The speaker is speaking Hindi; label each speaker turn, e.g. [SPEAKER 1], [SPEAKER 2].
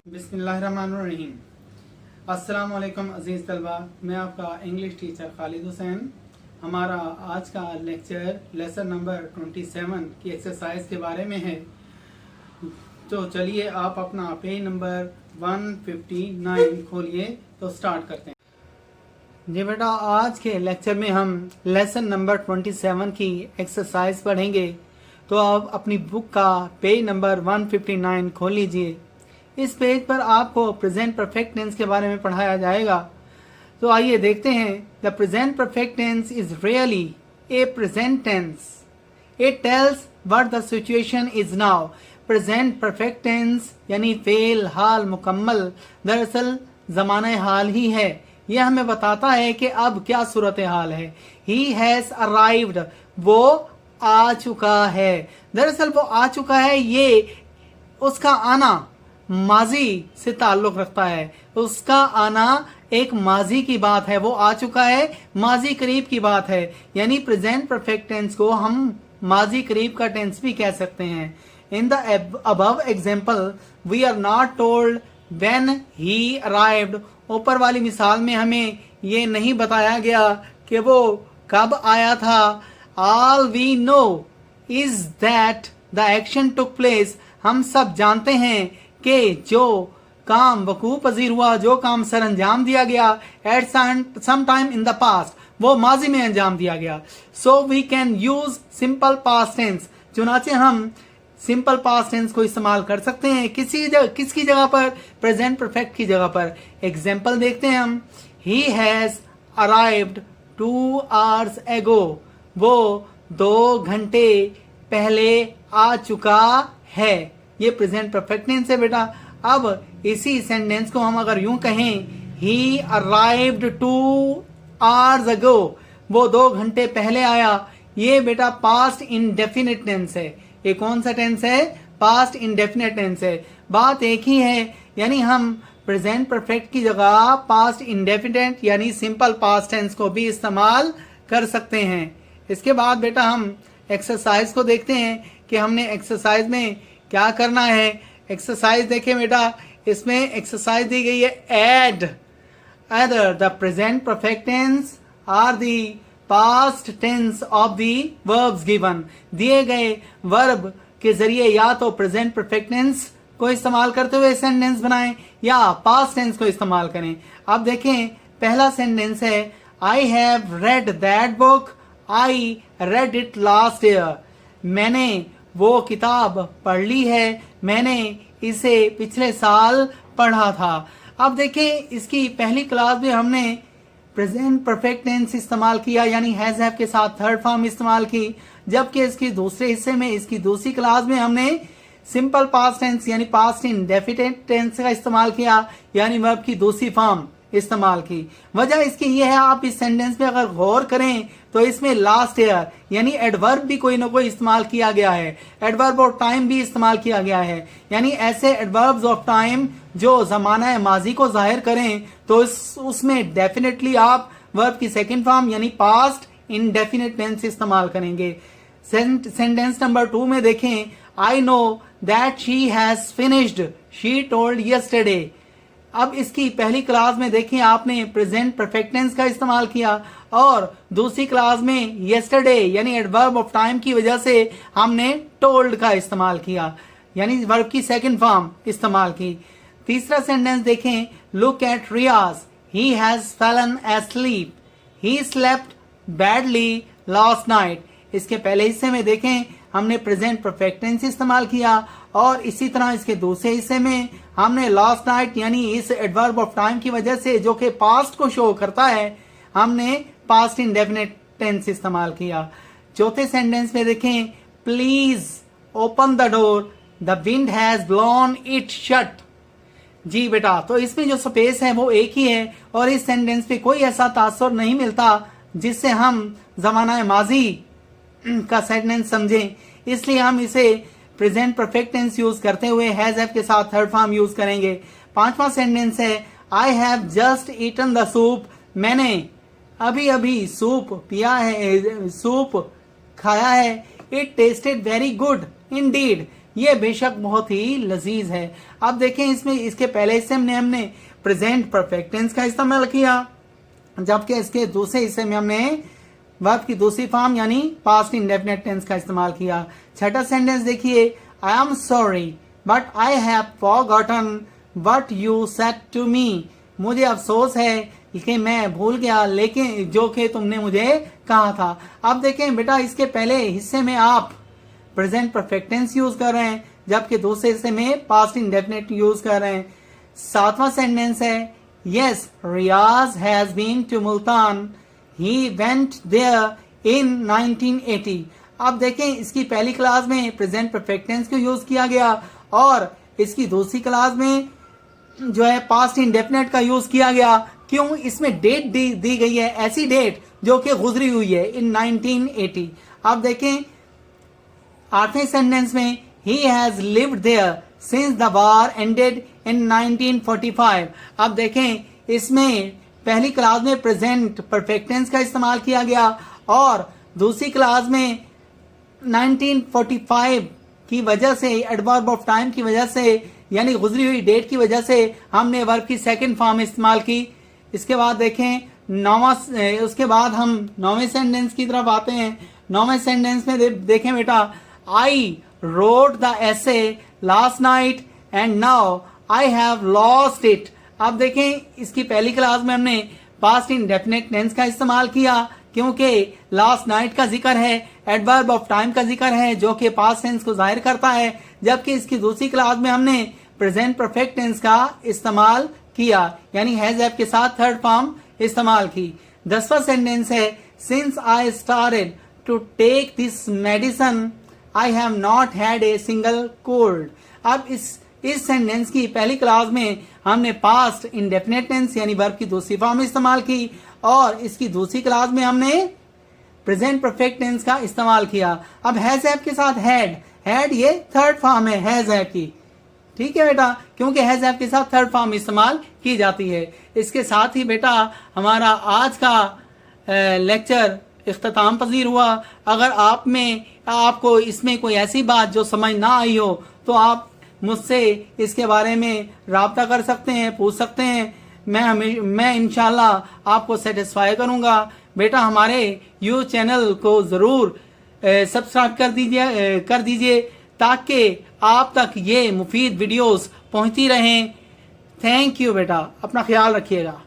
[SPEAKER 1] बिस्मिल्लाहिर्रहमानिर्रहीम। अस्सलाम वालेकुम अजीज़ तलबा, मैं आपका इंग्लिश टीचर खालिद हुसैन। हमारा आज का लेक्चर लेसन नंबर 27 की एक्सरसाइज के बारे में है। तो चलिए आप अपना पेज नंबर 159 खोलिए तो स्टार्ट करते हैं। जी बेटा, आज के लेक्चर में हम लेसन नंबर 27 की एक्सरसाइज पढ़ेंगे। तो आप अपनी बुक का पेज नंबर 159 खोल लीजिए। इस पेज पर आपको प्रेजेंट परफेक्ट टेंस के बारे में पढ़ाया जाएगा। तो आइए देखते हैं। The present perfect tense is really a present tense. It tells what the situation is now. Present perfect tense यानी फेल, हाल, मुकम्मल, दरअसल जमाने हाल ही है। यह हमें बताता है कि अब क्या सूरत हाल है। ही हैज अराइव्ड, वो आ चुका है। दरअसल वो आ चुका है, ये उसका आना माजी से ताल्लुक रखता है। उसका आना एक माजी की बात है। वो आ चुका है, माजी करीब की बात है। यानी प्रेजेंट परफेक्ट टेंस को हम माजी करीब का टेंस भी कह सकते हैं। In the above example we are not told when he arrived. ऊपर वाली मिसाल में हमें ये नहीं बताया गया कि वो कब आया था। All we know is that the action took place. हम सब जानते हैं कि जो काम वकूफ पजीर हुआ, जो काम सर अंजाम दिया गया, at some time in the past, वो माजी में अंजाम दिया गया। So we can use simple past tense. चुनाचे हम सिंपल पास्ट टेंस को इस्तेमाल कर सकते हैं किसकी जगह पर? प्रेजेंट परफेक्ट की जगह पर। एग्जाम्पल देखते हैं हम। ही हैज अराइव्ड 2 hours एगो। वो 2 घंटे पहले आ चुका है। ये प्रेजेंट परफेक्ट टेंस है बेटा। अब इसी सेंटेंस को हम अगर यूं कहें, ही अराइव्ड 2 hours ago, वो 2 घंटे पहले आया। ये बेटा पास्ट इंडेफिनिट टेंस है। ये कौन सा टेंस है? पास्ट इंडेफिनिट टेंस है। बात एक ही है, यानी हम प्रेजेंट परफेक्ट की जगह पास्ट इंडेफिनिट यानी सिंपल पास्ट टेंस को भी इस्तेमाल कर सकते हैं। इसके बाद बेटा हम एक्सरसाइज को देखते हैं कि हमने एक्सरसाइज में क्या करना है। एक्सरसाइज देखें बेटा, इसमें एक्सरसाइज दी गई है। Add either the present perfect tense or the past tense of the verbs given। दिए गए वर्ब के जरिए या तो प्रेजेंट परफेक्ट टेंस को इस्तेमाल करते हुए सेंटेंस बनाएं या पास्ट टेंस को इस्तेमाल करें। अब देखें, पहला सेंटेंस है I have read that book, I read it last year. मैंने वो किताब पढ़ ली है, मैंने इसे पिछले साल पढ़ा था। अब देखें, इसकी पहली क्लास में हमने प्रेजेंट परफेक्ट टेंस इस्तेमाल किया, यानी हैज हैव के साथ थर्ड फॉर्म इस्तेमाल की। जबकि इसकी दूसरे हिस्से में, इसकी दूसरी क्लास में हमने सिंपल पास्ट टेंस यानी पास्ट इंडेफिनिट टेंस का इस्तेमाल किया, यानी वर्ब की दूसरी फॉर्म इस्तेमाल की। वजह इसकी यह है, आप इस सेंटेंस में अगर गौर करें तो इसमें लास्ट ईयर यानी एडवर्ब भी कोई ना कोई इस्तेमाल किया गया है। एडवर्ब ऑफ टाइम भी इस्तेमाल किया गया है। यानी ऐसे एडवर्ब्स ऑफ टाइम जो जमाना माजी को जाहिर करें तो उसमें डेफिनेटली आप वर्ब की सेकंड फॉर्म यानी पास्ट इंडेफिनिट टेंस इस्तेमाल करेंगे। सेंटेंस नंबर 2 में देखें, I know that she has finished she told yesterday. अब इसकी पहली क्लास में देखिए आपने प्रेजेंट परफेक्ट टेंस का इस्तेमाल किया और दूसरी क्लास में यस्टरडे यानी एडवर्ब ऑफ टाइम की वजह से हमने टोल्ड का इस्तेमाल किया, यानी वर्ब की सेकंड फॉर्म इस्तेमाल की। तीसरा सेंटेंस देखें, look at Riaz, he has fallen asleep, he slept badly last night. इसके पहले हिस्से में देखें हमने प्रेजेंट परफेक्ट टेंस इस्तेमाल किया और इसी तरह इसके दूसरे हिस्से में हमने लास्ट नाइट यानी इस एडवर्ब ऑफ टाइम की वजह से जो कि पास्ट को शो करता है, हमने पास्ट इंडेफिनिट टेंस इस्तेमाल किया। चौथे सेंटेंस में देखें, please open the door, the wind has blown it shut. जी बेटा, तो इसमें जो स्पेस है वो एक ही है और इस सेंटेंस पे कोई ऐसा तासुर नहीं मिलता जिससे हम जमाना माजी का सेंटेंस समझें। इसलिए हम इसे प्रेजेंट परफेक्ट टेंस यूज करते हुए हैज हैव के साथ थर्ड फॉर्म यूज करेंगे। पांचवा सेंटेंस है, I have just eaten the soup. मैंने अभी अभी सूप पिया है, सूप खाया है। It tasted very good indeed. ये बेशक बहुत ही लजीज है। अब देखें इसमें इसके पहले हिस्से में हमने प्रेजेंट परफेक्ट टेंस का इस्तेमाल किया, जबकि इसके दूसरे हिस्से में हमने वर्ब की दूसरी फॉर्म यानी पास्ट इंडेफिनिट टेंस का इस्तेमाल किया। छठा सेंटेंस देखिए, I am sorry but I have forgotten what you said to me. मुझे अफसोस है कि मैं भूल गया लेकिन जो कि तुमने मुझे कहा था। अब देखें बेटा, इसके पहले हिस्से में आप प्रेजेंट परफेक्ट टेंस यूज कर रहे हैं, जबकि दूसरे हिस्से में पास्ट इंडेफिनिट यूज कर रहे हैं। सातवां सेंटेंस है, yes Riyaz has been to Multan, he went there in 1980। अब देखें इसकी पहली क्लास में प्रेजेंट परफेक्ट टेंस को यूज किया गया और इसकी दूसरी क्लास में जो है पास्ट इंडेफिनिट का यूज किया गया। क्यों? इसमें डेट दी गई है, ऐसी डेट जो कि गुजरी हुई है, इन 1980। अब देखें आठवें सेंटेंस में, he has lived there since the war ended in 1945। अब देखें इसमें पहली क्लास में प्रेजेंट परफेक्ट टेंस का इस्तेमाल किया गया और दूसरी क्लास में 1945 की वजह से, एडवर्ब ऑफ टाइम की वजह से, यानी गुजरी हुई डेट की वजह से हमने वर्ब की सेकंड फॉर्म इस्तेमाल की। इसके बाद देखें उसके बाद हम नौवें सेंटेंस की तरफ आते हैं। नौवें सेंटेंस में देखें बेटा, I wrote the essay last night and now I have lost it. अब देखें इसकी पहली क्लास में हमने पास्ट इंडेफिनिट टेंस का इस्तेमाल किया क्योंकि लास्ट नाइट का जिक्र है, एडवर्ब ऑफ टाइम का जिक्र है जो कि पास्ट टेंस को जाहिर करता है, जबकि इसकी दूसरी क्लास में हमने प्रेजेंट परफेक्ट टेंस का इस्तेमाल किया, यानी हैज हैव के साथ थर्ड फॉर्म इस्तेमाल की। 10वां सेंटेंस है, since I started to take this medicine I have not had a single cold. अब इस सेंटेंस की पहली क्लास में हमने पास्ट इंडेफिनिट टेंस यानी वर्ब की दूसरी फॉर्म इस्तेमाल की और इसकी दूसरी क्लास में हमने प्रेजेंट परफेक्ट टेंस का इस्तेमाल किया। अब हैज हैव के साथ हैड ये थर्ड फॉर्म है हैज हैव की, ठीक है बेटा, क्योंकि हैज हैव के साथ थर्ड फॉर्म इस्तेमाल की जाती है। इसके साथ ही बेटा हमारा आज का लेक्चर इख्तिताम पजीर हुआ। अगर आपको इसमें कोई ऐसी बात जो समझ ना आई हो तो आप मुझसे इसके बारे में राब्ता कर सकते हैं, पूछ सकते हैं। मैं इंशाल्लाह आपको सेटिस्फाई करूंगा। बेटा हमारे यूट्यूब चैनल को ज़रूर सब्सक्राइब कर दीजिए ताकि आप तक ये मुफीद वीडियोस पहुंचती रहें। थैंक यू बेटा, अपना ख्याल रखिएगा।